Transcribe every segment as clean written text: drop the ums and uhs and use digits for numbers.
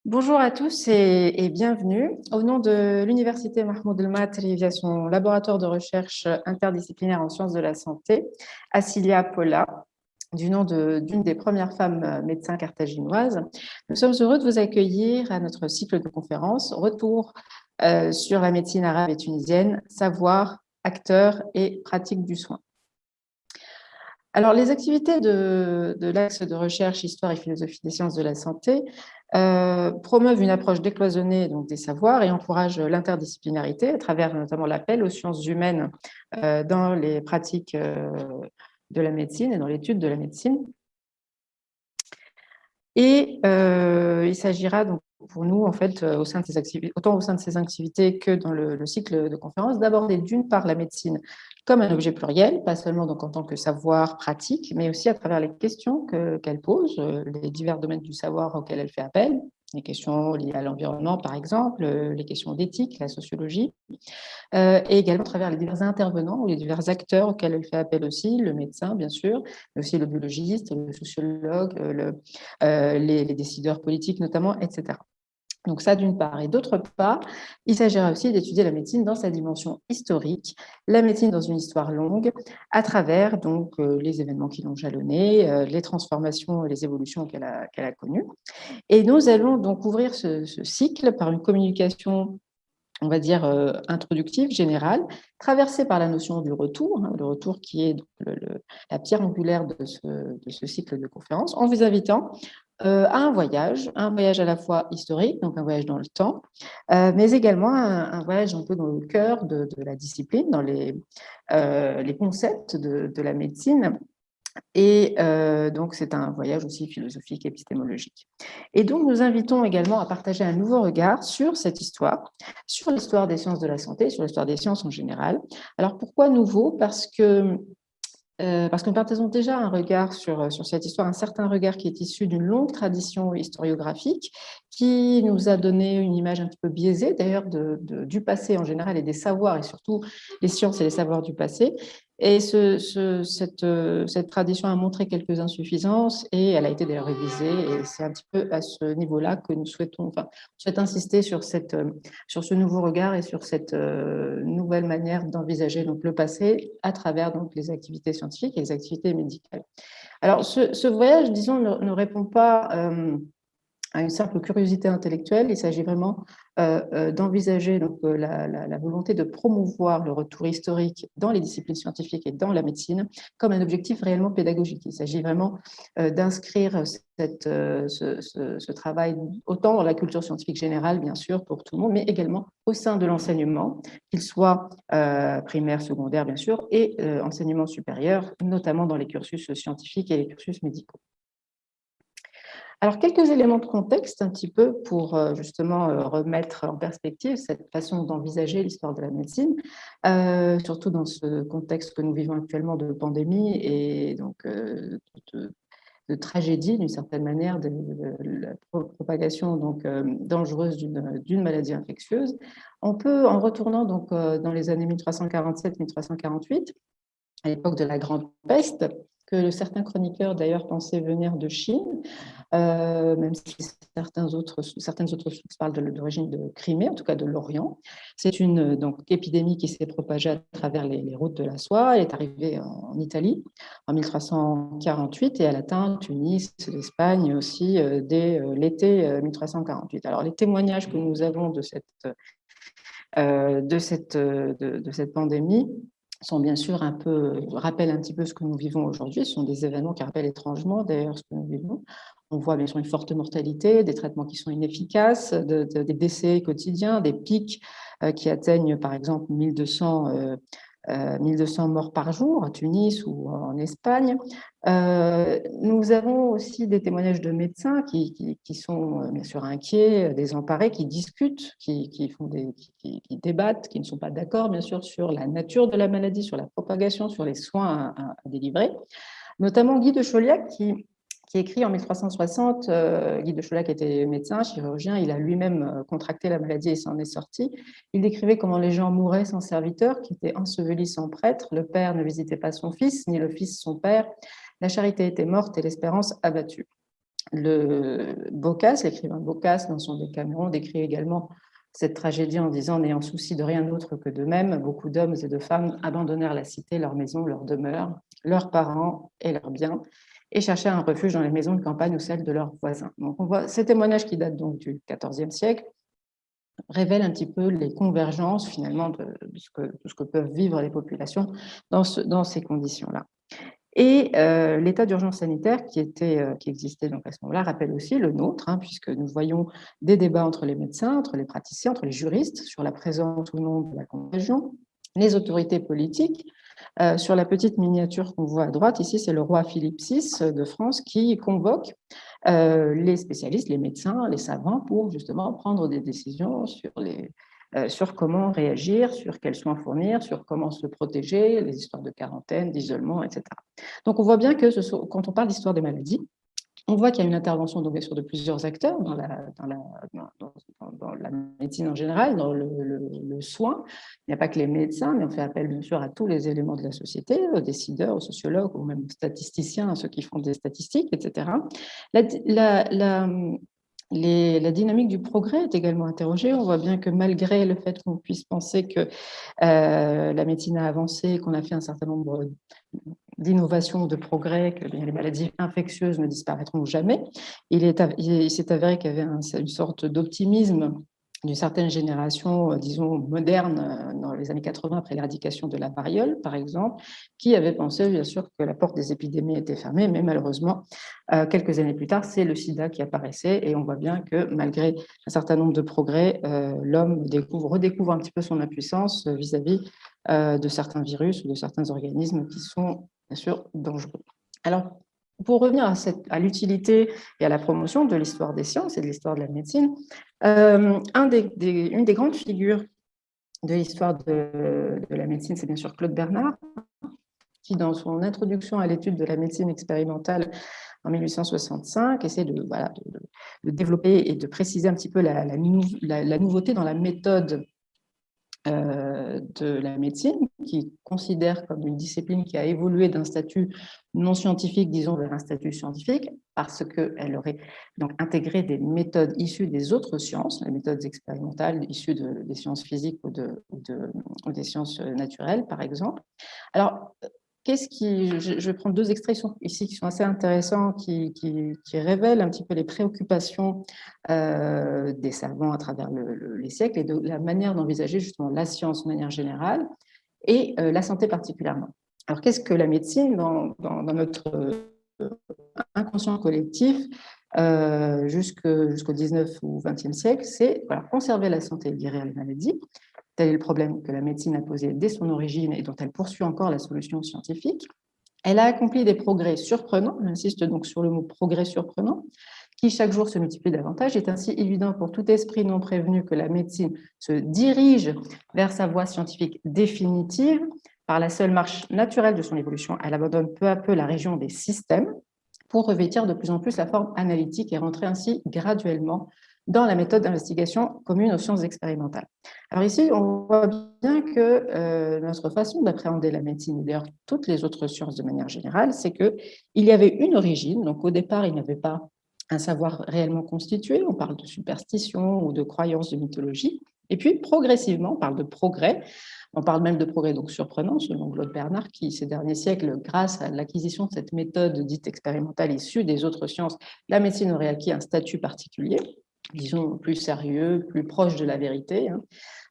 Bonjour à tous et bienvenue. Au nom de l'Université Mahmoud El-Matri via son laboratoire de recherche interdisciplinaire en sciences de la santé, Acilia Paula, du nom d'une des premières femmes médecins carthaginoises, nous sommes heureux de vous accueillir à notre cycle de conférences Retour sur la médecine arabe et tunisienne, savoir, acteurs et pratiques du soin. Alors, les activités de l'axe de recherche Histoire et philosophie des sciences de la santé promeuvent une approche décloisonnée donc, des savoirs et encouragent l'interdisciplinarité à travers notamment l'appel aux sciences humaines dans les pratiques de la médecine et dans l'étude de la médecine. Et il s'agira donc pour nous, en fait, au sein de ces activités, autant au sein de ces activités que dans le cycle de conférences, d'aborder d'une part la médecine comme un objet pluriel, pas seulement donc en tant que savoir pratique, mais aussi à travers les questions qu'elle pose, les divers domaines du savoir auxquels elle fait appel, les questions liées à l'environnement, par exemple, les questions d'éthique, la sociologie, et également à travers les divers intervenants ou les divers acteurs auxquels elle fait appel aussi, le médecin, bien sûr, mais aussi le biologiste, le sociologue, les décideurs politiques notamment, etc. Donc ça, d'une part. Et d'autre part, il s'agira aussi d'étudier la médecine dans sa dimension historique, la médecine dans une histoire longue, à travers donc les événements qui l'ont jalonné, les transformations et les évolutions qu'elle a connues. Et nous allons donc ouvrir ce cycle par une communication, on va dire, introductive, générale, traversée par la notion du retour, le retour qui est donc la pierre angulaire de ce cycle de conférences, en vous invitant à un voyage à la fois historique, donc un voyage dans le temps, mais également un voyage un peu dans le cœur de la discipline, dans les concepts de la médecine. Et donc, c'est un voyage aussi philosophique, épistémologique. Et donc, nous invitons également à partager un nouveau regard sur cette histoire, sur l'histoire des sciences de la santé, sur l'histoire des sciences en général. Alors, pourquoi nouveau ? Parce que nous partageons déjà un regard sur cette histoire, un certain regard qui est issu d'une longue tradition historiographique, qui nous a donné une image un petit peu biaisée, d'ailleurs, du passé en général et des savoirs, et surtout les sciences et les savoirs du passé. Et cette tradition a montré quelques insuffisances et elle a été d'ailleurs révisée. Et c'est un petit peu à ce niveau-là que nous souhaitons, enfin, je souhaite insister sur ce nouveau regard et sur cette nouvelle manière d'envisager donc le passé à travers donc les activités scientifiques et les activités médicales. Alors, ce voyage, disons, ne répond pas à une simple curiosité intellectuelle. Il s'agit vraiment d'envisager donc la volonté de promouvoir le retour historique dans les disciplines scientifiques et dans la médecine comme un objectif réellement pédagogique. Il s'agit vraiment d'inscrire ce travail autant dans la culture scientifique générale, bien sûr, pour tout le monde, mais également au sein de l'enseignement, qu'il soit primaire, secondaire, bien sûr, et enseignement supérieur, notamment dans les cursus scientifiques et les cursus médicaux. Alors, quelques éléments de contexte un petit peu pour justement remettre en perspective cette façon d'envisager l'histoire de la médecine, surtout dans ce contexte que nous vivons actuellement de pandémie et donc de tragédie d'une certaine manière, de la propagation donc dangereuse d'une maladie infectieuse. On peut, en retournant donc dans les années 1347-1348, à l'époque de la Grande Peste, que certains chroniqueurs d'ailleurs pensaient venir de Chine, même si certaines autres sources parlent d'origine de Crimée, en tout cas de l'Orient. C'est une donc, épidémie qui s'est propagée à travers les routes de la soie. Elle est arrivée en Italie en 1348 et elle atteint Tunis, l'Espagne aussi dès l'été 1348. Alors les témoignages que nous avons de cette pandémie sont bien sûr rappellent un petit peu ce que nous vivons aujourd'hui. Ce sont des événements qui rappellent étrangement d'ailleurs ce que nous vivons. On voit bien sûr une forte mortalité, des traitements qui sont inefficaces, des décès quotidiens, des pics qui atteignent par exemple 1200 morts par jour à Tunis ou en Espagne. Nous avons aussi des témoignages de médecins qui sont bien sûr inquiets, désemparés, qui discutent, qui débattent, qui ne sont pas d'accord bien sûr sur la nature de la maladie, sur la propagation, sur les soins à délivrer. Notamment Guy de Chauliac qui écrit en 1360, Guy de Chauliac était médecin, chirurgien, il a lui-même contracté la maladie et s'en est sorti. Il décrivait comment les gens mouraient sans serviteur, qui étaient ensevelis sans prêtre, le père ne visitait pas son fils, ni le fils son père, la charité était morte et l'espérance abattue. l'écrivain Boccace, dans son Décaméron, décrit également cette tragédie en disant « N'ayant souci de rien d'autre que d'eux-mêmes, beaucoup d'hommes et de femmes abandonnèrent la cité, leur maison, leur demeure, leurs parents et leurs biens, et cherchèrent un refuge dans les maisons de campagne ou celles de leurs voisins. » Donc on voit ces témoignages qui datent donc du XIVe siècle révèlent un petit peu les convergences finalement de ce que peuvent vivre les populations dans ces conditions-là. Et l'état d'urgence sanitaire qui existait donc à ce moment-là rappelle aussi le nôtre, hein, puisque nous voyons des débats entre les médecins, entre les praticiens, entre les juristes sur la présence ou non de la contagion, les autorités politiques. Sur la petite miniature qu'on voit à droite, ici, c'est le roi Philippe VI de France qui convoque les spécialistes, les médecins, les savants pour justement prendre des décisions sur comment réagir, sur quels soins fournir, sur comment se protéger, les histoires de quarantaine, d'isolement, etc. Donc, on voit bien que quand on parle d'histoire des maladies, on voit qu'il y a une intervention donc, bien sûr, de plusieurs acteurs dans la médecine en général, dans le soin. Il n'y a pas que les médecins, mais on fait appel bien sûr à tous les éléments de la société, aux décideurs, aux sociologues, ou même aux statisticiens, à ceux qui font des statistiques, etc. La dynamique du progrès est également interrogée. On voit bien que malgré le fait qu'on puisse penser que la médecine a avancé, qu'on a fait un certain nombre d'innovations, de progrès, que les maladies infectieuses ne disparaîtront jamais, il s'est avéré qu'il y avait une sorte d'optimisme d'une certaine génération, disons, moderne, dans les années 80, après l'éradication de la variole, par exemple, qui avait pensé, bien sûr, que la porte des épidémies était fermée, mais malheureusement, quelques années plus tard, c'est le sida qui apparaissait, et on voit bien que, malgré un certain nombre de progrès, l'homme redécouvre un petit peu son impuissance vis-à-vis de certains virus ou de certains organismes qui sont, bien sûr, dangereux. Alors, pour revenir à l'utilité et à la promotion de l'histoire des sciences et de l'histoire de la médecine, une des grandes figures de l'histoire de la médecine, c'est bien sûr Claude Bernard, qui, dans son introduction à l'étude de la médecine expérimentale en 1865, essaie de développer et de préciser un petit peu la nouveauté dans la méthode de la médecine, qui considère comme une discipline qui a évolué d'un statut non scientifique, disons, vers un statut scientifique, parce qu'elle aurait donc intégré des méthodes issues des autres sciences, les méthodes expérimentales issues des sciences physiques ou des sciences naturelles, par exemple. Alors, je vais prendre deux extraits ici qui sont assez intéressants, qui révèlent un petit peu les préoccupations des savants à travers les siècles et de la manière d'envisager justement la science de manière générale et la santé particulièrement. Alors, qu'est-ce que la médecine dans notre inconscient collectif jusqu'au 19 ou 20e siècle? C'est conserver la santé et guérir les maladies. Tel est le problème que la médecine a posé dès son origine et dont elle poursuit encore la solution scientifique. Elle a accompli des progrès surprenants, j'insiste donc sur le mot progrès surprenant, qui chaque jour se multiplient davantage. Il est ainsi évident pour tout esprit non prévenu que la médecine se dirige vers sa voie scientifique définitive. Par la seule marche naturelle de son évolution, elle abandonne peu à peu la région des systèmes pour revêtir de plus en plus la forme analytique et rentrer ainsi graduellement dans la méthode d'investigation commune aux sciences expérimentales. Alors ici, on voit bien que notre façon d'appréhender la médecine, et d'ailleurs toutes les autres sciences de manière générale, c'est qu'il y avait une origine. Donc au départ, il n'y avait pas un savoir réellement constitué. On parle de superstition ou de croyances, de mythologie. Et puis progressivement, on parle de progrès. On parle même de progrès donc surprenants, selon Claude Bernard, qui, ces derniers siècles, grâce à l'acquisition de cette méthode dite expérimentale issue des autres sciences, la médecine aurait acquis un statut particulier, disons plus sérieux, plus proche de la vérité.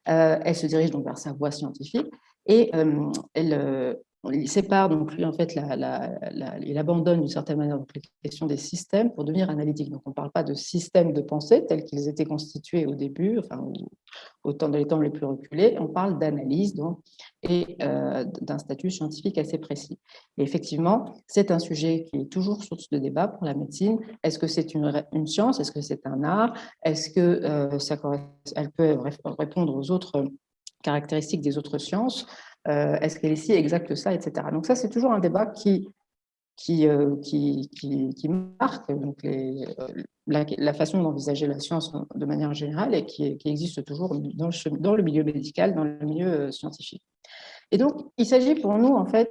Elle se dirige donc vers sa voie scientifique et il sépare donc lui en fait il abandonne d'une certaine manière donc, les questions des systèmes pour devenir analytique. Donc on ne parle pas de systèmes de pensée tels qu'ils étaient constitués au début, enfin dans les temps les plus reculés. On parle d'analyse et d'un statut scientifique assez précis. Et effectivement, c'est un sujet qui est toujours source de débat pour la médecine. Est-ce que c'est une science? Est-ce que c'est un art? Est-ce que elle peut répondre aux autres caractéristiques des autres sciences? Est-ce qu'elle est si exacte que ça, etc. Donc ça, c'est toujours un débat qui marque donc la façon d'envisager la science de manière générale et qui existe toujours dans le milieu médical, dans le milieu scientifique. Et donc, il s'agit pour nous, en fait,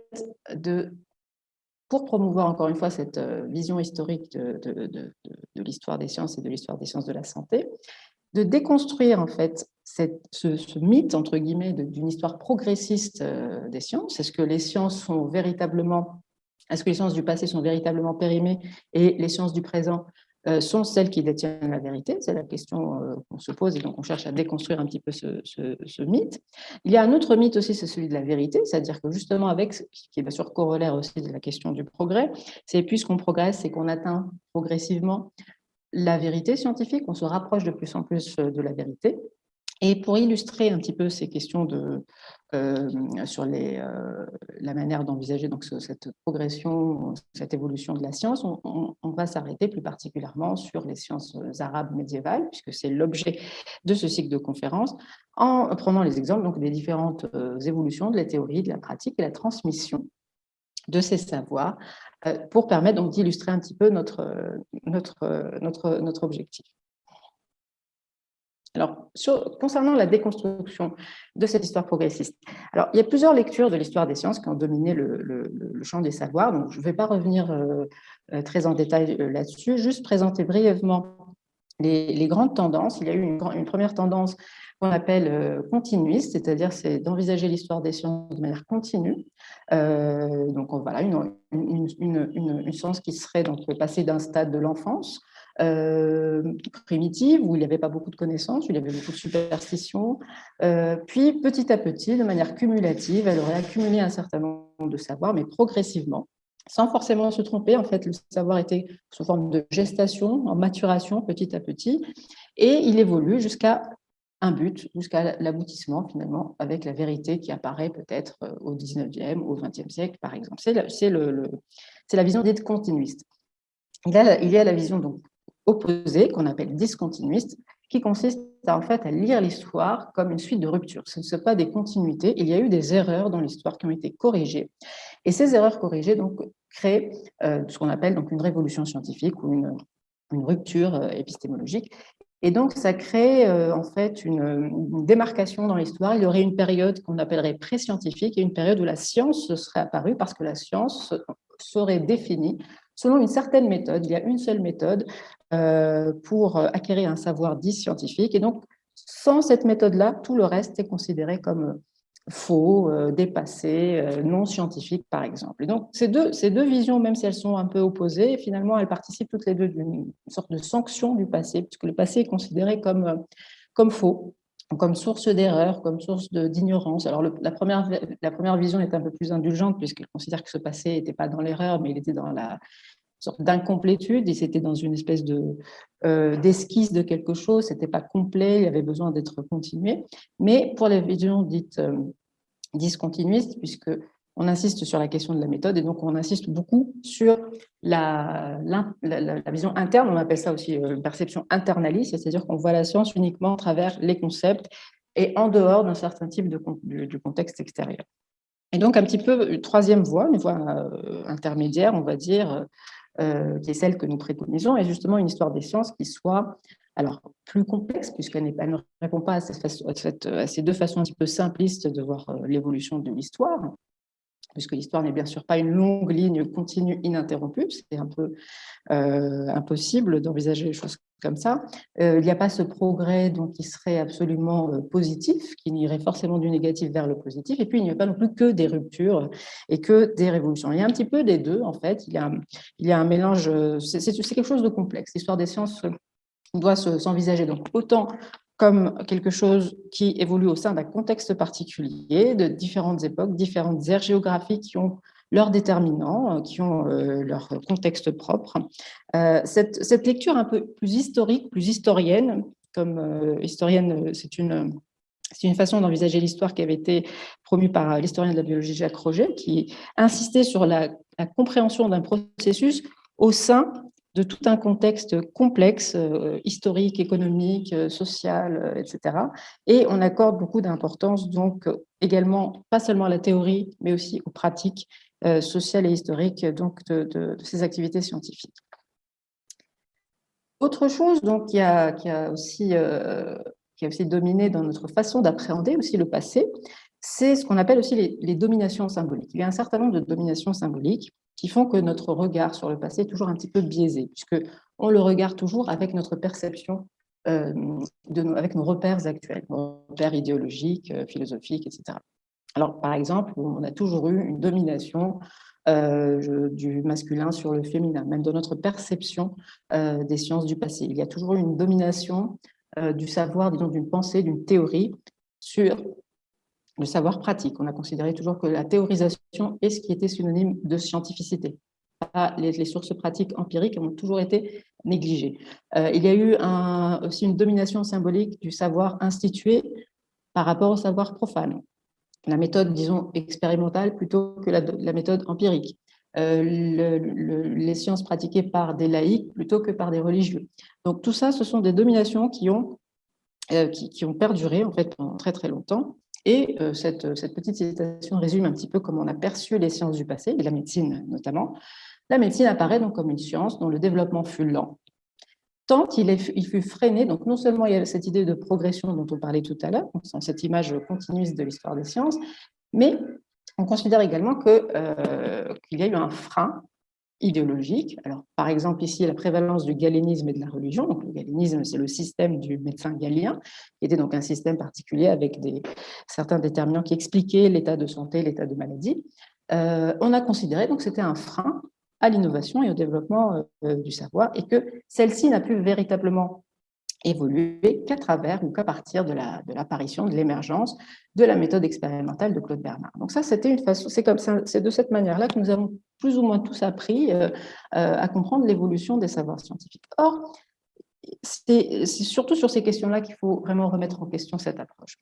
pour promouvoir encore une fois cette vision historique de l'histoire des sciences et de l'histoire des sciences de la santé, de déconstruire en fait ce mythe entre guillemets d'une histoire progressiste des sciences. Est-ce que les sciences du passé sont véritablement périmées et les sciences du présent sont celles qui détiennent la vérité? C'est la question qu'on se pose et donc on cherche à déconstruire un petit peu ce mythe. Il y a un autre mythe aussi, c'est celui de la vérité, c'est-à-dire que justement avec, qui est bien sûr corollaire aussi de la question du progrès, c'est puisqu'on progresse, c'est qu'on atteint progressivement la vérité scientifique, on se rapproche de plus en plus de la vérité. Et pour illustrer un petit peu ces questions sur la manière d'envisager donc cette progression, cette évolution de la science, on va s'arrêter plus particulièrement sur les sciences arabes médiévales, puisque c'est l'objet de ce cycle de conférences, en prenant les exemples donc, des différentes évolutions de la théorie, de la pratique et la transmission de ces savoirs pour permettre donc d'illustrer un petit peu notre objectif. Alors, concernant la déconstruction de cette histoire progressiste, alors, il y a plusieurs lectures de l'histoire des sciences qui ont dominé le champ des savoirs, donc je ne vais pas revenir très en détail là-dessus, juste présenter brièvement les grandes tendances. Il y a eu une première tendance qu'on appelle continuiste, c'est-à-dire c'est d'envisager l'histoire des sciences de manière continue. Donc voilà, une science qui serait donc passée d'un stade de l'enfance primitive, où il n'y avait pas beaucoup de connaissances, où il y avait beaucoup de superstitions. Puis, petit à petit, de manière cumulative, elle aurait accumulé un certain nombre de savoirs, mais progressivement, sans forcément se tromper. En fait, le savoir était sous forme de gestation, en maturation, petit à petit, et il évolue jusqu'à un but, jusqu'à l'aboutissement, finalement, avec la vérité qui apparaît peut-être au 19e, au 20e siècle, par exemple. C'est la vision dite continuiste. Il y a la vision donc opposée, qu'on appelle discontinuiste, qui consiste en fait à lire l'histoire comme une suite de ruptures. Ce ne sont pas des continuités, il y a eu des erreurs dans l'histoire qui ont été corrigées. Et ces erreurs corrigées donc, créent ce qu'on appelle donc, une révolution scientifique ou une rupture épistémologique. Et donc, ça crée en fait une démarcation dans l'histoire. Il y aurait une période qu'on appellerait pré-scientifique et une période où la science serait apparue parce que la science serait définie selon une certaine méthode. Il y a une seule méthode pour acquérir un savoir dit scientifique. Et donc, sans cette méthode-là, tout le reste est considéré comme faux, dépassé, non scientifique, par exemple. Et donc, ces deux visions, même si elles sont un peu opposées, finalement, elles participent toutes les deux d'une sorte de sanction du passé, puisque le passé est considéré comme faux, comme source d'erreur, comme source d'ignorance. Alors, la première vision est un peu plus indulgente, puisqu'elle considère que ce passé n'était pas dans l'erreur, mais il était dans la sorte d'incomplétude, et c'était dans une espèce d'esquisse de quelque chose, c'était pas complet, il y avait besoin d'être continué. Mais pour la vision dite discontinuiste, puisque on insiste sur la question de la méthode, et donc on insiste beaucoup sur la vision interne, on appelle ça aussi perception internaliste, c'est-à-dire qu'on voit la science uniquement à travers les concepts et en dehors d'un certain type du contexte extérieur. Et donc un petit peu une troisième voie, une voie intermédiaire, on va dire, qui est celle que nous préconisons, est justement une histoire des sciences qui soit alors plus complexe, puisqu'elle ne répond pas à ces deux façons un petit peu simplistes de voir l'évolution de l'histoire, puisque l'histoire n'est bien sûr pas une longue ligne continue ininterrompue, c'est un peu impossible d'envisager les choses comme ça. Il n'y a pas ce progrès donc, qui serait absolument positif, qui irait forcément du négatif vers le positif, et puis il n'y a pas non plus que des ruptures et que des révolutions. Il y a un petit peu des deux, en fait. Il y a un mélange, c'est quelque chose de complexe. L'histoire des sciences doit s'envisager donc autant comme quelque chose qui évolue au sein d'un contexte particulier, de différentes époques, différentes aires géographiques qui ont leurs déterminants, qui ont leur contexte propre. Cette lecture un peu plus historique, plus historienne, comme historienne, c'est une façon d'envisager l'histoire qui avait été promue par l'historien de la biologie Jacques Roget, qui insistait sur la compréhension d'un processus au sein de tout un contexte complexe, historique, économique, social, etc. Et on accorde beaucoup d'importance, donc, également, pas seulement à la théorie, mais aussi aux pratiques sociales et historiques donc, de ces activités scientifiques. Autre chose donc, qui a aussi dominé dans notre façon d'appréhender aussi le passé, c'est ce qu'on appelle aussi les dominations symboliques. Il y a un certain nombre de dominations symboliques qui font que notre regard sur le passé est toujours un petit peu biaisé, puisqu'on le regarde toujours avec notre perception, avec nos repères actuels, nos repères idéologiques, philosophiques, etc. Alors, par exemple, on a toujours eu une domination du masculin sur le féminin, même dans notre perception des sciences du passé. Il y a toujours eu une domination du savoir, disons, d'une pensée, d'une théorie sur le savoir pratique. On a considéré toujours que la théorisation est ce qui était synonyme de scientificité. Les sources pratiques empiriques ont toujours été négligées. Il y a eu aussi une domination symbolique du savoir institué par rapport au savoir profane. La méthode, disons, expérimentale plutôt que la méthode empirique. Les sciences pratiquées par des laïcs plutôt que par des religieux. Donc tout ça, ce sont des dominations qui ont perduré en fait pendant très très longtemps. Et cette petite citation résume un petit peu comment on a perçu les sciences du passé, et la médecine notamment. La médecine apparaît donc comme une science dont le développement fut lent, tant il fut freiné. Donc non seulement il y a cette idée de progression dont on parlait tout à l'heure, dans cette image continuiste de l'histoire des sciences, mais on considère également qu'il y a eu un frein idéologique. Alors, par exemple, ici, la prévalence du galénisme et de la religion. Donc, le galénisme, c'est le système du médecin galéen, qui était donc un système particulier avec certains déterminants qui expliquaient l'état de santé, l'état de maladie. On a considéré donc que c'était un frein à l'innovation et au développement du savoir, et que celle-ci n'a pu véritablement évoluer qu'à travers ou qu'à partir de l'apparition, de l'émergence de la méthode expérimentale de Claude Bernard. Donc ça, c'était une façon, c'est de cette manière-là que nous avons plus ou moins tous appris à comprendre l'évolution des savoirs scientifiques. Or, c'est surtout sur ces questions-là qu'il faut vraiment remettre en question cette approche.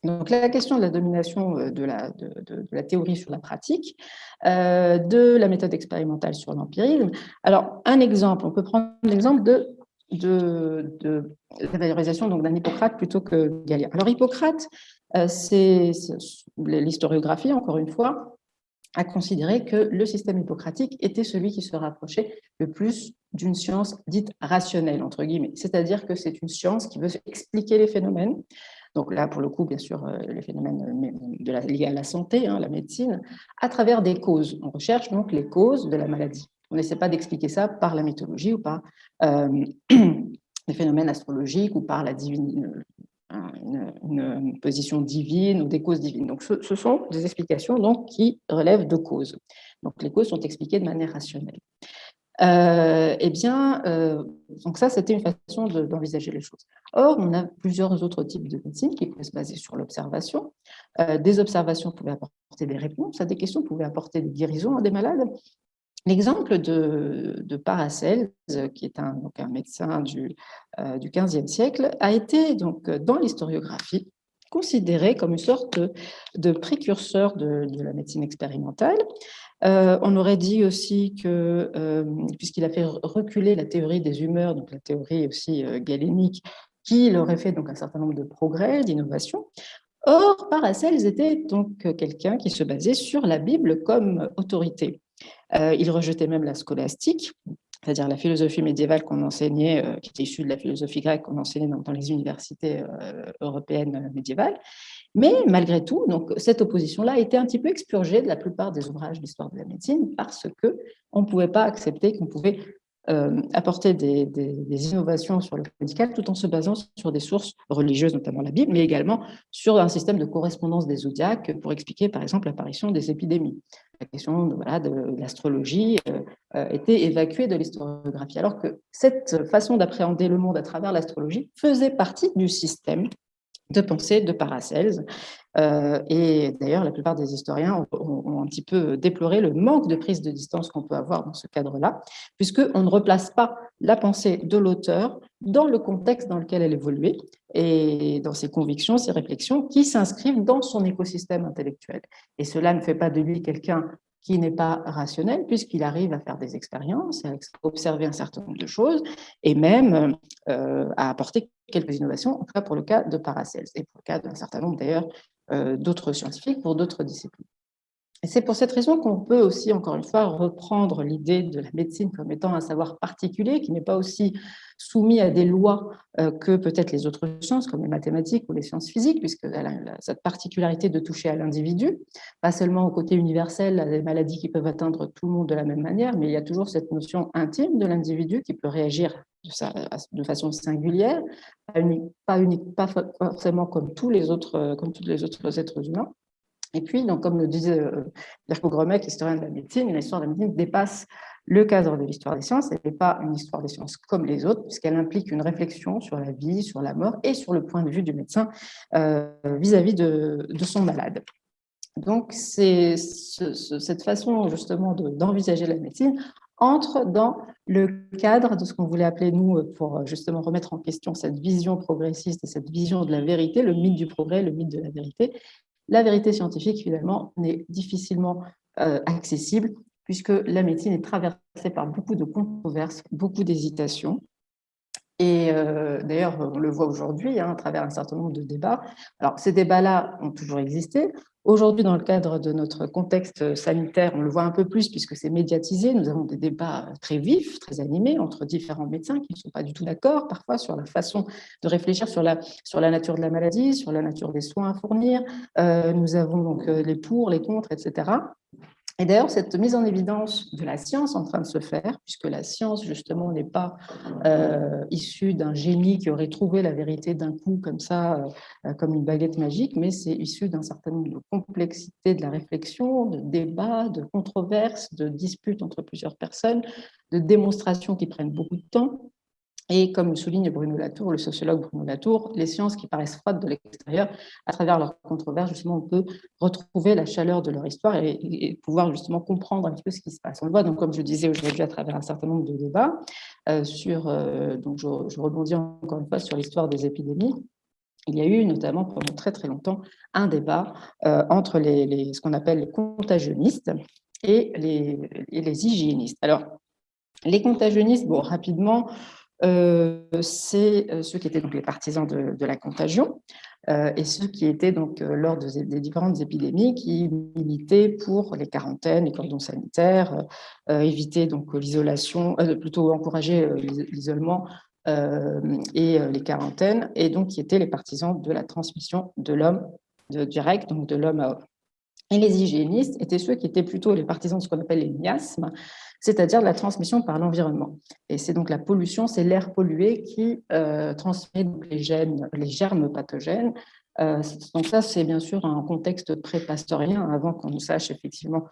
Donc, la question de la domination de la théorie sur la pratique, de la méthode expérimentale sur l'empirisme. Alors, un exemple, on peut prendre l'exemple de la valorisation d'un Hippocrate plutôt que Galien. Alors, Hippocrate, l'historiographie, encore une fois, a considéré que le système hippocratique était celui qui se rapprochait le plus d'une science dite rationnelle, entre guillemets. C'est-à-dire que c'est une science qui veut expliquer les phénomènes. Donc là, pour le coup, bien sûr, les phénomènes liés à la santé, la médecine, à travers des causes. On recherche donc les causes de la maladie. On n'essaie pas d'expliquer ça par la mythologie ou par les phénomènes astrologiques ou par une position divine ou des causes divines. Donc, ce sont des explications donc, qui relèvent de causes. Donc, les causes sont expliquées de manière rationnelle. Donc ça, c'était une façon d'envisager les choses. Or, on a plusieurs autres types de médecine qui pouvaient se baser sur l'observation. Des observations pouvaient apporter des réponses à des questions, pouvaient apporter des guérisons à des malades. L'exemple de Paracelse, qui est un médecin du XVe siècle, a été donc dans l'historiographie considéré comme une sorte de précurseur de la médecine expérimentale. On aurait dit aussi que, puisqu'il a fait reculer la théorie des humeurs, donc la théorie aussi galénique, qu'il aurait fait donc un certain nombre de progrès, d'innovations. Or, Paracelse était donc quelqu'un qui se basait sur la Bible comme autorité. Il rejetait même la scolastique, c'est-à-dire la philosophie médiévale qu'on enseignait, qui était issue de la philosophie grecque qu'on enseignait dans les universités européennes médiévales. Mais malgré tout, donc, cette opposition-là a été un petit peu expurgée de la plupart des ouvrages d'histoire de la médecine parce qu'on ne pouvait pas accepter qu'on pouvait apporter des innovations sur le médical tout en se basant sur des sources religieuses, notamment la Bible, mais également sur un système de correspondance des zodiaques pour expliquer, par exemple, l'apparition des épidémies. La question de l'astrologie était évacuée de l'historiographie, alors que cette façon d'appréhender le monde à travers l'astrologie faisait partie du système de pensée de Paracelse. Et d'ailleurs, la plupart des historiens ont un petit peu déploré le manque de prise de distance qu'on peut avoir dans ce cadre-là, puisqu'on ne replace pas la pensée de l'auteur dans le contexte dans lequel elle évoluait et dans ses convictions, ses réflexions qui s'inscrivent dans son écosystème intellectuel. Et cela ne fait pas de lui quelqu'un qui n'est pas rationnel, puisqu'il arrive à faire des expériences, à observer un certain nombre de choses, et même à apporter quelques innovations, en tout cas pour le cas de Paracelse, et pour le cas d'un certain nombre d'ailleurs d'autres scientifiques pour d'autres disciplines. Et c'est pour cette raison qu'on peut aussi, encore une fois, reprendre l'idée de la médecine comme étant un savoir particulier qui n'est pas aussi soumis à des lois que peut-être les autres sciences, comme les mathématiques ou les sciences physiques, puisqu'elle a cette particularité de toucher à l'individu, pas seulement au côté universel, à des maladies qui peuvent atteindre tout le monde de la même manière, mais il y a toujours cette notion intime de l'individu qui peut réagir de façon singulière, pas forcément comme tous les autres êtres humains. Et puis, donc, comme le disait Mirko Gromec, historien de la médecine, l'histoire de la médecine dépasse le cadre de l'histoire des sciences. Elle n'est pas une histoire des sciences comme les autres, puisqu'elle implique une réflexion sur la vie, sur la mort et sur le point de vue du médecin vis-à-vis de son malade. Donc, cette façon justement d'envisager la médecine entre dans le cadre de ce qu'on voulait appeler, nous, pour justement remettre en question cette vision progressiste et cette vision de la vérité, le mythe du progrès, le mythe de la vérité. La vérité scientifique, finalement, n'est difficilement accessible, puisque la médecine est traversée par beaucoup de controverses, beaucoup d'hésitations. Et d'ailleurs, on le voit aujourd'hui à travers un certain nombre de débats. Alors, ces débats-là ont toujours existé. Aujourd'hui, dans le cadre de notre contexte sanitaire, on le voit un peu plus puisque c'est médiatisé. Nous avons des débats très vifs, très animés entre différents médecins qui ne sont pas du tout d'accord parfois sur la façon de réfléchir sur la nature de la maladie, sur la nature des soins à fournir. Nous avons donc les pour, les contre, etc. Et d'ailleurs, cette mise en évidence de la science en train de se faire, puisque la science, justement, n'est pas issue d'un génie qui aurait trouvé la vérité d'un coup, comme ça, comme une baguette magique, mais c'est issu d'un certain nombre de complexités de la réflexion, de débats, de controverses, de disputes entre plusieurs personnes, de démonstrations qui prennent beaucoup de temps. Et comme le souligne Bruno Latour, le sociologue Bruno Latour, les sciences qui paraissent froides de l'extérieur, à travers leurs controverses, justement, on peut retrouver la chaleur de leur histoire et pouvoir justement comprendre un petit peu ce qui se passe. On le voit, donc, comme je disais aujourd'hui, à travers un certain nombre de débats donc je rebondis encore une fois sur l'histoire des épidémies. Il y a eu notamment pendant très très longtemps un débat entre ce qu'on appelle les contagionnistes et les hygiénistes. Alors, les contagionnistes, bon, rapidement, c'est ceux qui étaient donc les partisans de la contagion et ceux qui étaient donc lors des différentes épidémies qui militaient pour les quarantaines, les cordons sanitaires, éviter donc l'isolation, plutôt encourager l'isolement et les quarantaines, et donc qui étaient les partisans de la transmission de l'homme direct, donc de l'homme à homme. Et les hygiénistes étaient ceux qui étaient plutôt les partisans de ce qu'on appelle les miasmes, c'est-à-dire de la transmission par l'environnement. Et c'est donc la pollution, c'est l'air pollué qui transmet donc les germes pathogènes. Donc ça, c'est bien sûr un contexte pré-pastorien, avant qu'on ne sache effectivement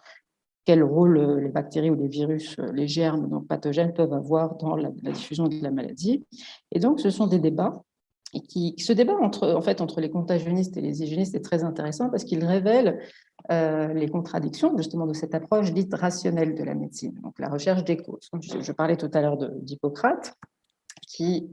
quel rôle les bactéries ou les virus, les germes donc pathogènes peuvent avoir dans la diffusion de la maladie. Et donc, ce sont des débats. Et ce débat entre les contagionnistes et les hygiénistes est très intéressant parce qu'il révèle les contradictions justement de cette approche dite rationnelle de la médecine, donc la recherche des causes. Je parlais tout à l'heure d'Hippocrate, qui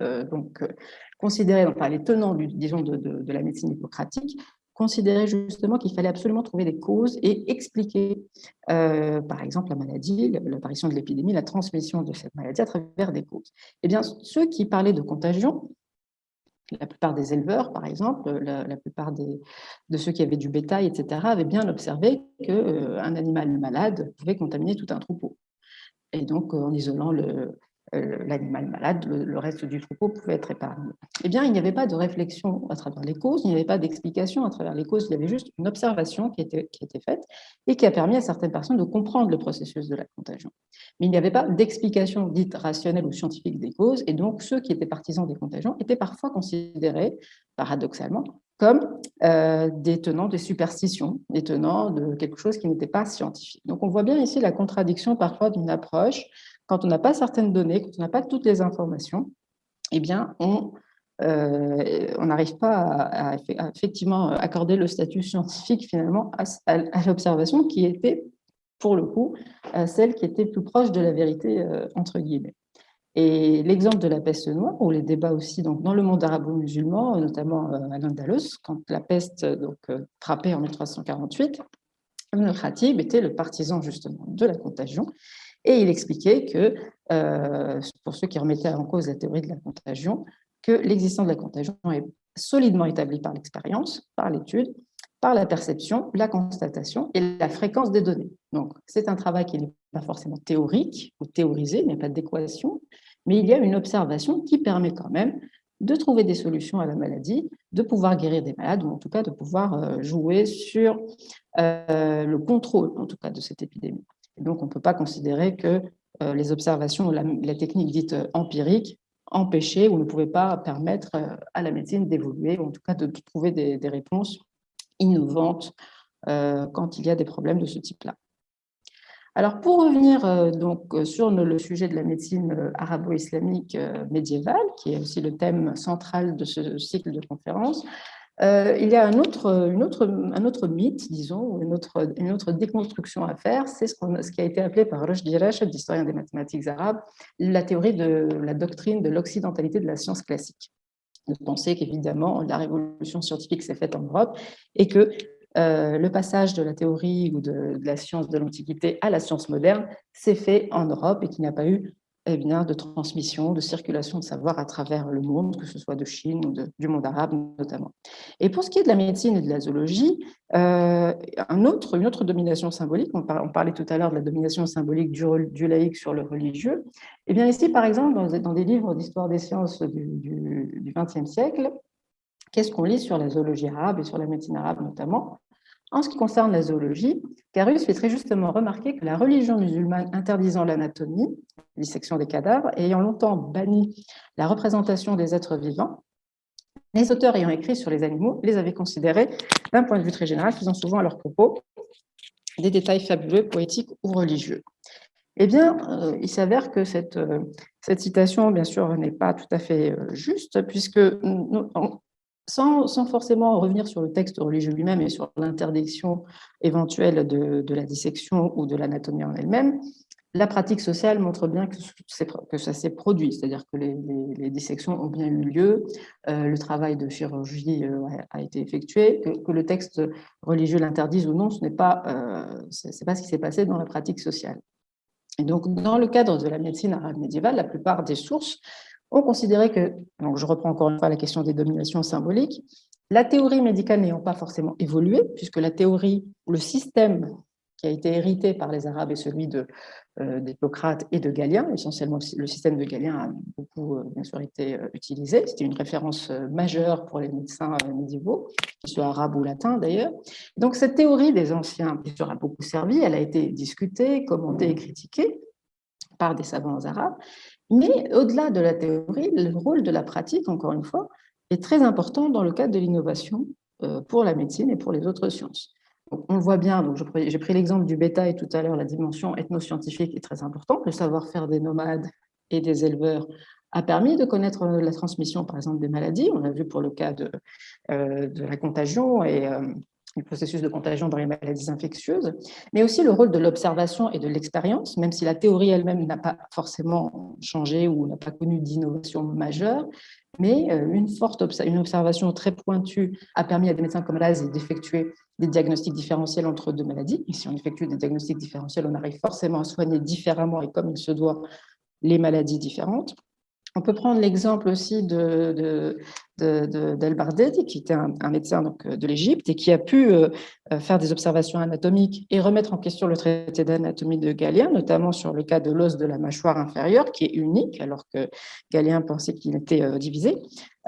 considérait, donc, les tenants de la médecine hippocratique, considéraient justement qu'il fallait absolument trouver des causes et expliquer, par exemple, la maladie, l'apparition de l'épidémie, la transmission de cette maladie à travers des causes. Eh bien, ceux qui parlaient de contagion, la plupart des éleveurs, par exemple, la plupart de ceux qui avaient du bétail, etc., avaient bien observé qu'un animal malade pouvait contaminer tout un troupeau. Et donc, en isolant l'animal malade, le reste du troupeau pouvait être épargné. Eh bien, il n'y avait pas de réflexion à travers les causes, il n'y avait pas d'explication à travers les causes, il y avait juste une observation qui était faite et qui a permis à certaines personnes de comprendre le processus de la contagion. Mais il n'y avait pas d'explication dite rationnelle ou scientifique des causes, et donc ceux qui étaient partisans des contagions étaient parfois considérés, paradoxalement, comme des tenants des superstitions, des tenants de quelque chose qui n'était pas scientifique. Donc on voit bien ici la contradiction parfois d'une approche. Quand on n'a pas certaines données, quand on n'a pas toutes les informations, eh bien on n'arrive pas à effectivement accorder le statut scientifique finalement à l'observation qui était, pour le coup, celle qui était plus proche de la vérité, entre guillemets. Et l'exemple de la peste noire, ou les débats aussi donc, dans le monde arabo-musulman, notamment à l'Andalus, quand la peste frappait en 1348, Ibn Khatib était le partisan justement de la contagion, et il expliquait que, pour ceux qui remettaient en cause la théorie de la contagion, que l'existence de la contagion est solidement établie par l'expérience, par l'étude, par la perception, la constatation et la fréquence des données. Donc, c'est un travail qui n'est pas forcément théorique ou théorisé, il n'y a pas d'équation, mais il y a une observation qui permet quand même de trouver des solutions à la maladie, de pouvoir guérir des malades, ou en tout cas de pouvoir jouer sur le contrôle, en tout cas, de cette épidémie. Et donc, on ne peut pas considérer que les observations ou la technique dite empirique empêchaient ou ne pouvaient pas permettre à la médecine d'évoluer, ou en tout cas de trouver des réponses innovantes quand il y a des problèmes de ce type-là. Alors, pour revenir sur le sujet de la médecine arabo-islamique médiévale, qui est aussi le thème central de ce cycle de conférences, il y a un autre mythe, disons, une autre déconstruction à faire, c'est ce qui a été appelé par Roch Dirash, l'historien des mathématiques arabes, la théorie de la doctrine de l'occidentalité de la science classique. De penser qu'évidemment, la révolution scientifique s'est faite en Europe et que le passage de la théorie ou de la science de l'Antiquité à la science moderne s'est fait en Europe et qu'il n'y a pas eu de transmission, de circulation de savoir à travers le monde, que ce soit de Chine ou du monde arabe notamment. Et pour ce qui est de la médecine et de la zoologie, une autre domination symbolique, on parlait tout à l'heure de la domination symbolique du laïc sur le religieux, et bien ici, par exemple, dans des livres d'histoire des sciences du XXe siècle, qu'est-ce qu'on lit sur la zoologie arabe et sur la médecine arabe notamment? En ce qui concerne la zoologie, Carus fait très justement remarquer que la religion musulmane interdisant l'anatomie, la dissection des cadavres, et ayant longtemps banni la représentation des êtres vivants, les auteurs ayant écrit sur les animaux les avaient considérés d'un point de vue très général, faisant souvent à leurs propos des détails fabuleux, poétiques ou religieux. Eh bien, il s'avère que cette citation, bien sûr, n'est pas tout à fait juste, puisque sans forcément revenir sur le texte religieux lui-même et sur l'interdiction éventuelle de la dissection ou de l'anatomie en elle-même, la pratique sociale montre bien que ça s'est produit, c'est-à-dire que les dissections ont bien eu lieu, le travail de chirurgie a été effectué, que le texte religieux l'interdise ou non, ce n'est pas ce qui s'est passé dans la pratique sociale. Et donc, dans le cadre de la médecine arabe médiévale, la plupart des sources ont considéré que, donc je reprends encore une fois la question des dominations symboliques, la théorie médicale n'ayant pas forcément évolué, puisque la théorie, le système qui a été hérité par les Arabes est celui d'Hippocrate et de Galien. Essentiellement, le système de Galien a beaucoup, bien sûr, été utilisé. C'était une référence majeure pour les médecins médiévaux, qu'ils soient arabes ou latins d'ailleurs. Donc, cette théorie des anciens, bien sûr, a beaucoup servi. Elle a été discutée, commentée et critiquée par des savants arabes. Mais au-delà de la théorie, le rôle de la pratique, encore une fois, est très important dans le cadre de l'innovation pour la médecine et pour les autres sciences. Donc, on le voit bien, donc j'ai pris l'exemple du bétail tout à l'heure, la dimension ethnoscientifique est très importante. Le savoir-faire des nomades et des éleveurs a permis de connaître la transmission, par exemple, des maladies. On l'a vu pour le cas de la contagion et le processus de contagion dans les maladies infectieuses, mais aussi le rôle de l'observation et de l'expérience, même si la théorie elle-même n'a pas forcément changé ou n'a pas connu d'innovation majeure, mais une observation très pointue a permis à des médecins comme Lazy d'effectuer des diagnostics différentiels entre deux maladies. Et si on effectue des diagnostics différentiels, on arrive forcément à soigner différemment et comme il se doit les maladies différentes. On peut prendre l'exemple aussi d'El-Bardedi, qui était un médecin de l'Égypte et qui a pu faire des observations anatomiques et remettre en question le traité d'anatomie de Galien, notamment sur le cas de l'os de la mâchoire inférieure, qui est unique, alors que Galien pensait qu'il était divisé.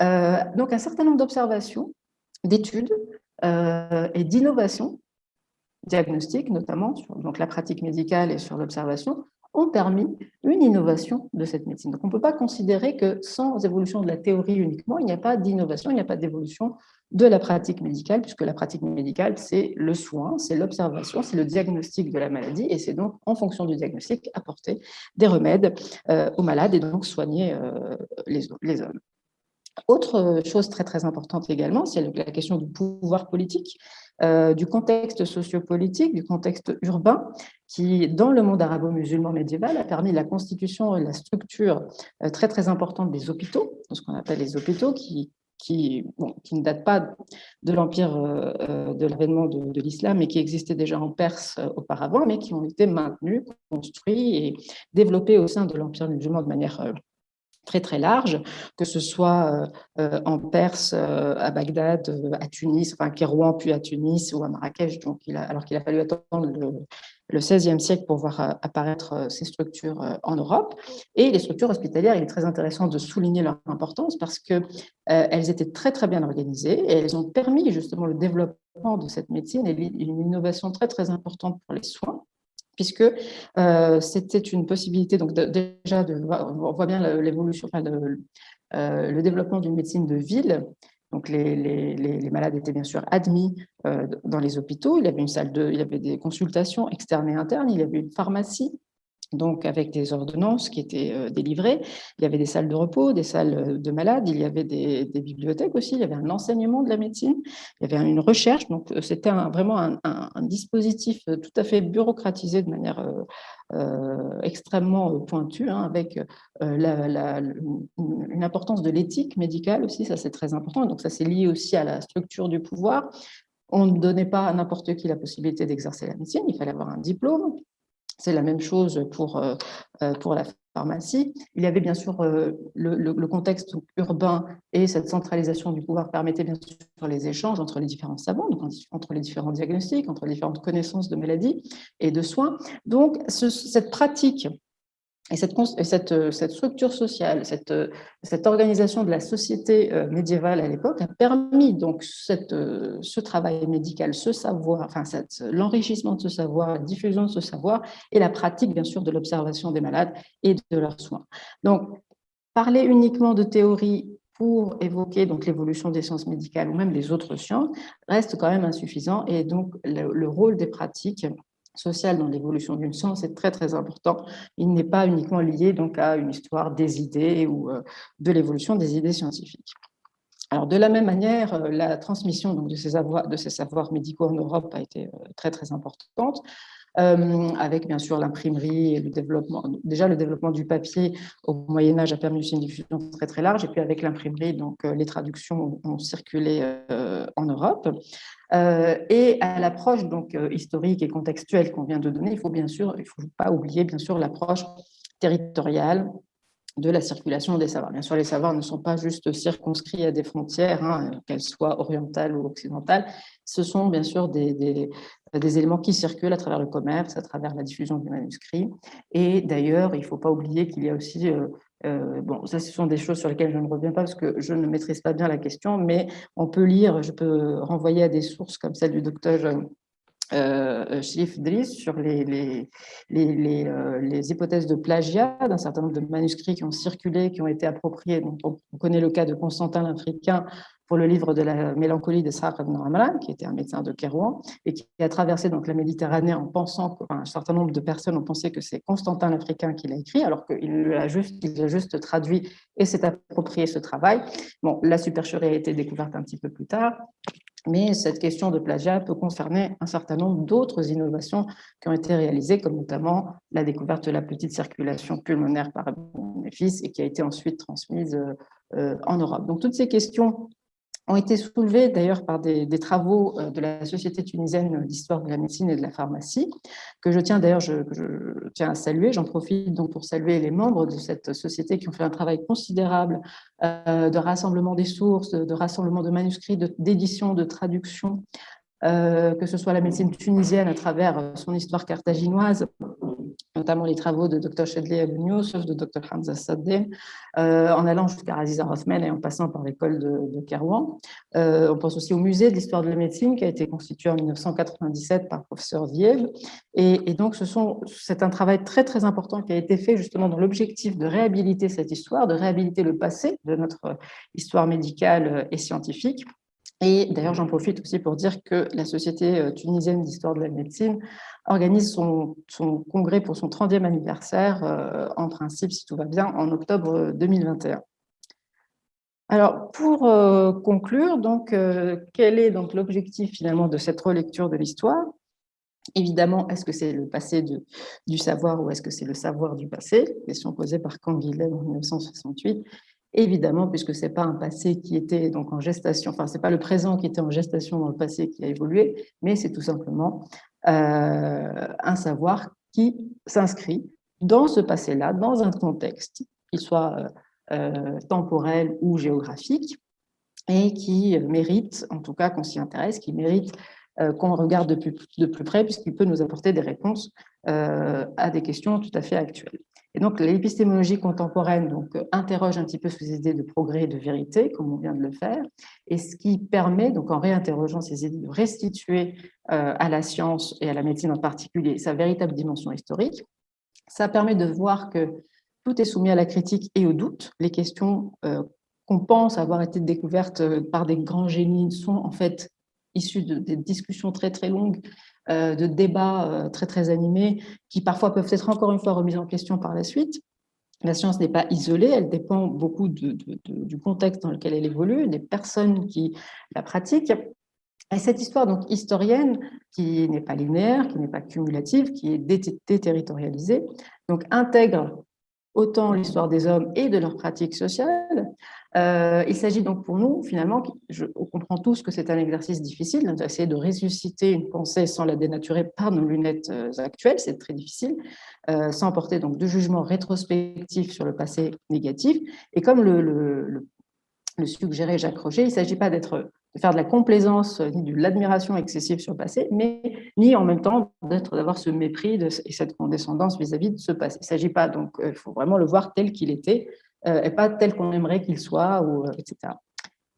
Donc, un certain nombre d'observations, d'études et d'innovations diagnostiques, notamment sur donc, la pratique médicale et sur l'observation, ont permis une innovation de cette médecine. Donc, on ne peut pas considérer que sans évolution de la théorie uniquement, il n'y a pas d'innovation, il n'y a pas d'évolution de la pratique médicale, puisque la pratique médicale, c'est le soin, c'est l'observation, c'est le diagnostic de la maladie, et c'est donc, en fonction du diagnostic, apporter des remèdes aux malades et donc soigner les hommes. Autre chose très très importante également, c'est la question du pouvoir politique, du contexte sociopolitique, du contexte urbain, qui, dans le monde arabo-musulman médiéval, a permis la constitution et la structure très très importante des hôpitaux, ce qu'on appelle les hôpitaux, qui ne datent pas de l'empire de l'avènement de l'islam, mais qui existaient déjà en Perse auparavant, mais qui ont été maintenus, construits et développés au sein de l'empire musulman de manière très très large, que ce soit en Perse, à Bagdad, à Tunis, enfin Kérouan, puis à Tunis ou à Marrakech, donc alors qu'il a fallu attendre le XVIe siècle pour voir apparaître ces structures en Europe. Et les structures hospitalières, il est très intéressant de souligner leur importance parce qu'elles étaient très très bien organisées et elles ont permis justement le développement de cette médecine et une innovation très très importante pour les soins, puisque c'était une possibilité, donc déjà, on voit bien l'évolution, enfin, le développement d'une médecine de ville. Donc les malades étaient bien sûr admis dans les hôpitaux, il y avait il y avait des consultations externes et internes, il y avait une pharmacie, donc avec des ordonnances qui étaient délivrées. Il y avait des salles de repos, des salles de malades, il y avait des bibliothèques aussi, il y avait un enseignement de la médecine, il y avait une recherche. Donc, c'était vraiment un dispositif tout à fait bureaucratisé de manière extrêmement pointue, hein, avec une importance de l'éthique médicale aussi, ça c'est très important. Donc, ça c'est lié aussi à la structure du pouvoir. On ne donnait pas à n'importe qui la possibilité d'exercer la médecine, il fallait avoir un diplôme. C'est la même chose pour la pharmacie. Il y avait bien sûr le contexte urbain et cette centralisation du pouvoir permettait bien sûr les échanges entre les différents savants, donc entre les différents diagnostics, entre les différentes connaissances de maladies et de soins. Donc, cette pratique et cette structure sociale, cette organisation de la société médiévale à l'époque a permis donc ce travail médical, ce savoir, enfin l'enrichissement de ce savoir, la diffusion de ce savoir et la pratique bien sûr de l'observation des malades et de leurs soins. Donc, parler uniquement de théorie pour évoquer donc l'évolution des sciences médicales ou même des autres sciences reste quand même insuffisant, et donc le rôle des pratiques sociales dans l'évolution d'une science est très très important. Il n'est pas uniquement lié donc à une histoire des idées ou de l'évolution des idées scientifiques. Alors, de la même manière, la transmission donc, de ces savoirs médicaux en Europe a été très très importante. Avec bien sûr l'imprimerie et le développement. Déjà, le développement du papier au Moyen-Âge a permis aussi une diffusion très très large, et puis avec l'imprimerie, donc les traductions ont circulé en Europe. Et à l'approche donc historique et contextuelle qu'on vient de donner, il faut pas oublier bien sûr l'approche territoriale de la circulation des savoirs. Bien sûr, les savoirs ne sont pas juste circonscrits à des frontières, hein, qu'elles soient orientales ou occidentales. Ce sont bien sûr des éléments qui circulent à travers le commerce, à travers la diffusion du manuscrit. Et d'ailleurs, il ne faut pas oublier qu'il y a aussi, bon, ça ce sont des choses sur lesquelles je ne reviens pas parce que je ne maîtrise pas bien la question, mais on peut lire, je peux renvoyer à des sources comme celle du docteur Chérif Driss sur les hypothèses de plagiat d'un certain nombre de manuscrits qui ont circulé, qui ont été appropriés. Donc, on connaît le cas de Constantin l'Africain pour le livre de la mélancolie de Sa'd ibn Amran, qui était un médecin de Kérouan et qui a traversé donc la Méditerranée en pensant qu'un certain nombre de personnes ont pensé que c'est Constantin l'Africain qui l'a écrit, alors qu'il a juste traduit et s'est approprié ce travail. Bon, la supercherie a été découverte un petit peu plus tard. Mais cette question de plagiat peut concerner un certain nombre d'autres innovations qui ont été réalisées, comme notamment la découverte de la petite circulation pulmonaire par bénéfice et qui a été ensuite transmise en Europe. Donc, toutes ces questions ont été soulevées d'ailleurs par des travaux de la Société tunisienne d'histoire de la médecine et de la pharmacie, que je tiens d'ailleurs je tiens à saluer. J'en profite donc pour saluer les membres de cette société qui ont fait un travail considérable de rassemblement des sources, de rassemblement de manuscrits, d'édition, de traduction, que ce soit la médecine tunisienne à travers son histoire carthaginoise, notamment les travaux de Dr Chedli Abou Youssef, de Dr Hamza Saddeh, en allant jusqu'à Aziza Rothman et en passant par l'école de Kérouan. On pense aussi au musée de l'histoire de la médecine qui a été constitué en 1997 par le professeur Viève. Et donc, c'est un travail très, très important qui a été fait justement dans l'objectif de réhabiliter cette histoire, de réhabiliter le passé de notre histoire médicale et scientifique. Et d'ailleurs, j'en profite aussi pour dire que la Société tunisienne d'histoire de la médecine organise son congrès pour son 30e anniversaire, en principe, si tout va bien, en octobre 2021. Alors, pour conclure, donc, quel est donc l'objectif finalement de cette relecture de l'histoire? Évidemment, est-ce que c'est le passé du savoir ou est-ce que c'est le savoir du passé? Question posée par Canguilhem en 1968. Évidemment, puisque ce n'est pas un passé qui était donc en gestation, enfin, ce n'est pas le présent qui était en gestation dans le passé qui a évolué, mais c'est tout simplement un savoir qui s'inscrit dans ce passé-là, dans un contexte, qu'il soit temporelle ou géographique, et qui mérite, en tout cas qu'on s'y intéresse, qui mérite qu'on regarde de plus près, puisqu'il peut nous apporter des réponses à des questions tout à fait actuelles. Et donc, l'épistémologie contemporaine interroge un petit peu ces idées de progrès et de vérité, comme on vient de le faire, et ce qui permet, donc, en réinterrogeant ces idées, de restituer à la science et à la médecine en particulier sa véritable dimension historique. Ça permet de voir que tout est soumis à la critique et au doute. Les questions qu'on pense avoir été découvertes par des grands génies sont en fait issues des discussions très très longues, de débats très très animés, qui parfois peuvent être encore une fois remises en question par la suite. La science n'est pas isolée, elle dépend beaucoup du contexte dans lequel elle évolue, des personnes qui la pratiquent. Et cette histoire donc historienne, qui n'est pas linéaire, qui n'est pas cumulative, qui est déterritorialisée, donc intègre autant l'histoire des hommes et de leurs pratiques sociales. Il s'agit donc pour nous, finalement, on comprend tous que c'est un exercice difficile, d'essayer de ressusciter une pensée sans la dénaturer par nos lunettes actuelles, c'est très difficile, sans porter donc de jugement rétrospectif sur le passé négatif. Et comme le suggérait Jacques Roger, il ne s'agit pas de faire de la complaisance ni de l'admiration excessive sur le passé, mais ni en même temps d'avoir ce mépris et cette condescendance vis-à-vis de ce passé. Il ne s'agit pas, donc il faut vraiment le voir tel qu'il était, et pas tel qu'on aimerait qu'il soit, etc.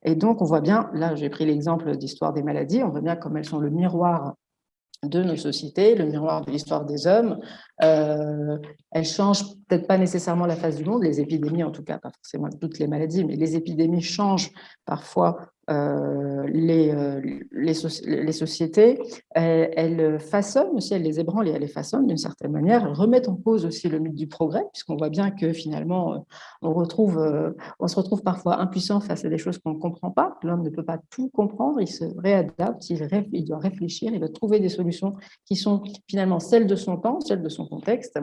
Et donc on voit bien, là j'ai pris l'exemple d'Histoire des maladies, on voit bien comme elles sont le miroir de nos sociétés, le miroir de l'histoire des hommes. Elles changent peut-être pas nécessairement la face du monde, les épidémies en tout cas, pas forcément toutes les maladies, mais les épidémies changent parfois les sociétés. Elles façonnent aussi, elles les ébranlent et elles les façonnent d'une certaine manière. Elles remettent en cause aussi le mythe du progrès, puisqu'on voit bien que finalement, on se retrouve parfois impuissant face à des choses qu'on ne comprend pas. L'homme ne peut pas tout comprendre, il se réadapte, il doit réfléchir, il doit trouver des solutions qui sont finalement celles de son temps, celles de son contexte.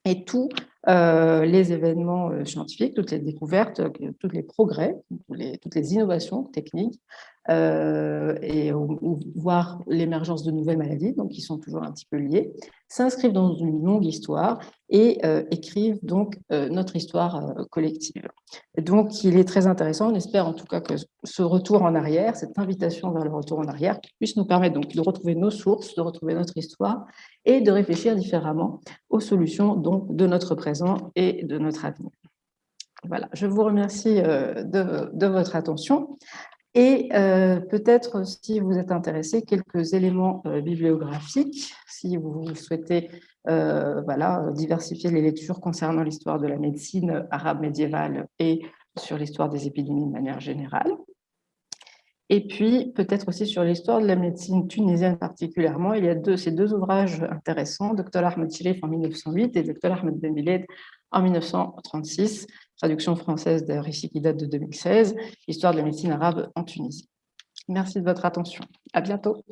Et tous les événements scientifiques, toutes les découvertes, tous les progrès, toutes les innovations techniques, voire l'émergence de nouvelles maladies, donc qui sont toujours un petit peu liées, s'inscrivent dans une longue histoire et écrivent donc notre histoire collective. Et donc, il est très intéressant, on espère en tout cas que ce retour en arrière, cette invitation vers le retour en arrière, puisse nous permettre donc de retrouver nos sources, de retrouver notre histoire et de réfléchir différemment aux solutions donc, de notre présent et de notre avenir. Voilà, je vous remercie de votre attention. Et peut-être, si vous êtes intéressé, quelques éléments bibliographiques, si vous souhaitez diversifier les lectures concernant l'histoire de la médecine arabe médiévale et sur l'histoire des épidémies de manière générale. Et puis, peut-être aussi sur l'histoire de la médecine tunisienne particulièrement, il y a ces deux ouvrages intéressants, Dr Ahmed Chérif en 1908 et Dr Ahmed Ben Miled en 1936, traduction française d'un récit qui date de 2016, Histoire de la médecine arabe en Tunisie. Merci de votre attention. À bientôt.